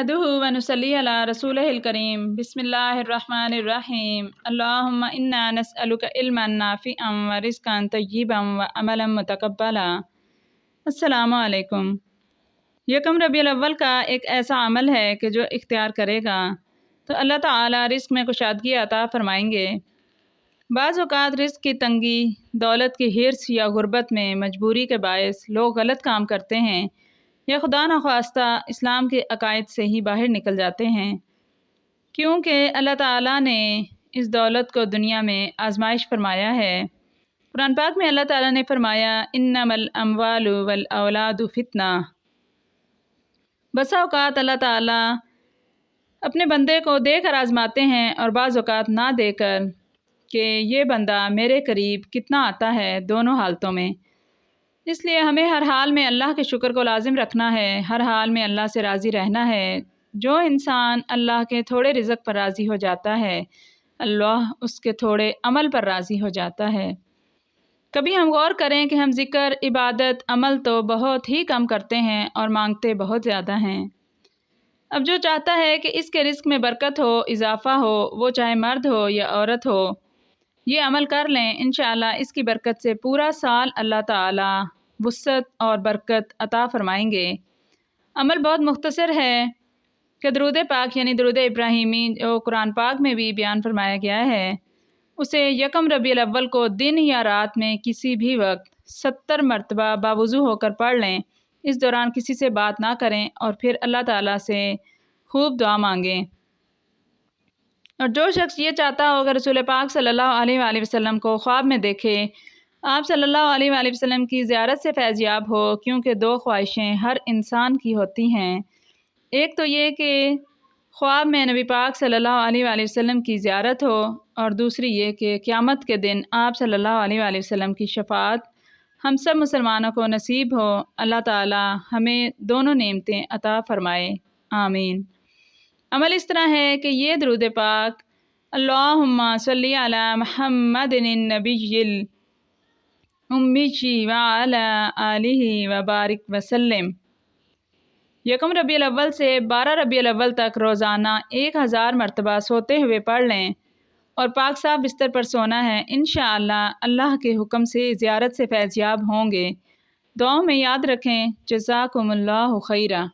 नहमदुहु व नुसल्ली अला रसूलिहिल करीम बिस्मिल्लाहिर्रहमानिर्रहीम अल्लाहुम्मा इन्ना नस्अलुका इल्मन नाफिअन व रिज़्क़न तय्यिबन व अमलन मुतक़ब्बला। अस्सलामु अलैकुम। यकम रबीउल अव्वल का एक ऐसा अमल है कि जो इख्तियार करेगा तो अल्लाह ताला रिज़्क़ में कुशादगी अता फरमाएंगे। बाज़ औक़ात रिज़्क़ की तंगी, दौलत की हिर्स या गुर्बत में मजबूरी के बायस लोग गलत काम करते हैं या खुदा न ख्वास्ता इस्लाम के अकायद से ही बाहर निकल जाते हैं, क्योंकि अल्लाह ताला ने इस दौलत को दुनिया में आजमाइश फरमाया है। कुरान पाक में अल्लाह ताला ने फरमाया, इन्नमल अम्वालु वल औलादु फितना। बसा औक़ात अल्लाह ताला अपने बंदे को देकर आजमाते हैं और बाज़ औक़ात ना देकर कि ये बंदा मेरे करीब कितना आता है, दोनों हालतों में। इसलिए हमें हर हाल में अल्लाह के शुक्र को लाजिम रखना है, हर हाल में अल्लाह से राज़ी रहना है। जो इंसान अल्लाह के थोड़े रिज़्क़ पर राज़ी हो जाता है, अल्लाह उसके थोड़े अमल पर राज़ी हो जाता है। कभी हम गौर करें कि हम ज़िक्र, इबादत, अमल तो बहुत ही कम करते हैं और मांगते बहुत ज़्यादा हैं। अब जो चाहता है कि इसके रिज़्क़ में बरकत हो, इजाफ़ा हो, वो चाहे मर्द हो या औरत हो, ये अमल कर लें, इंशाअल्लाह इसकी बरकत से पूरा साल अल्लाह ताला वुस्अत और बरकत अता फरमाएंगे। अमल बहुत मुख्तसर है कि दरूद पाक यानी दरूद इब्राहिमी जो कुरान पाक में भी बयान फरमाया गया है, उसे यकम रबीउल अव्वल को दिन या रात में किसी भी वक्त 70 मरतबा बावुज़ू होकर पढ़ लें। इस दौरान किसी से बात ना करें और फिर अल्लाह ताला से खूब दुआ मांगें। और जो शख्स ये चाहता हो अगर रसूल पाक सल्लल्लाहु अलैहि वसल्लम को ख्वाब में देखे, आप सल्लल्लाहु अलैहि वसल्लम की ज़ियारत से फैज़याब हो, क्योंकि दो ख्वाहिशें हर इंसान की होती हैं। एक तो ये कि ख्वाब में नबी पाक सल्लल्लाहु अलैहि वसल्लम की ज़ियारत हो, और दूसरी ये कि क़यामत के दिन आप सल्लल्लाहु अलैहि वसल्लम की शफ़ाअत हम सब मुसलमानों को नसीब हो। अल्लाह ताला हमें दोनों नेमतें अता फ़रमाए, आमीन। अमल इस तरह है कि ये दरूद पाक अल्लाहुम्मा सल्ली अला मुहम्मदिन नबिय्यिल उम्मी व अला आलिहि व बारिक वसल्लम यकम रबीउल अव्वल से 12 रबीउल अव्वल तक रोज़ाना 1000 मरतबा सोते हुए पढ़ लें और पाक साफ बिस्तर पर सोना है। इंशाअल्लाह अल्लाह के हुक्म से ज़ियारत से फैज़याब होंगे। दुआओं में याद रखें। जज़ाकुमुल्लाहु खैरा।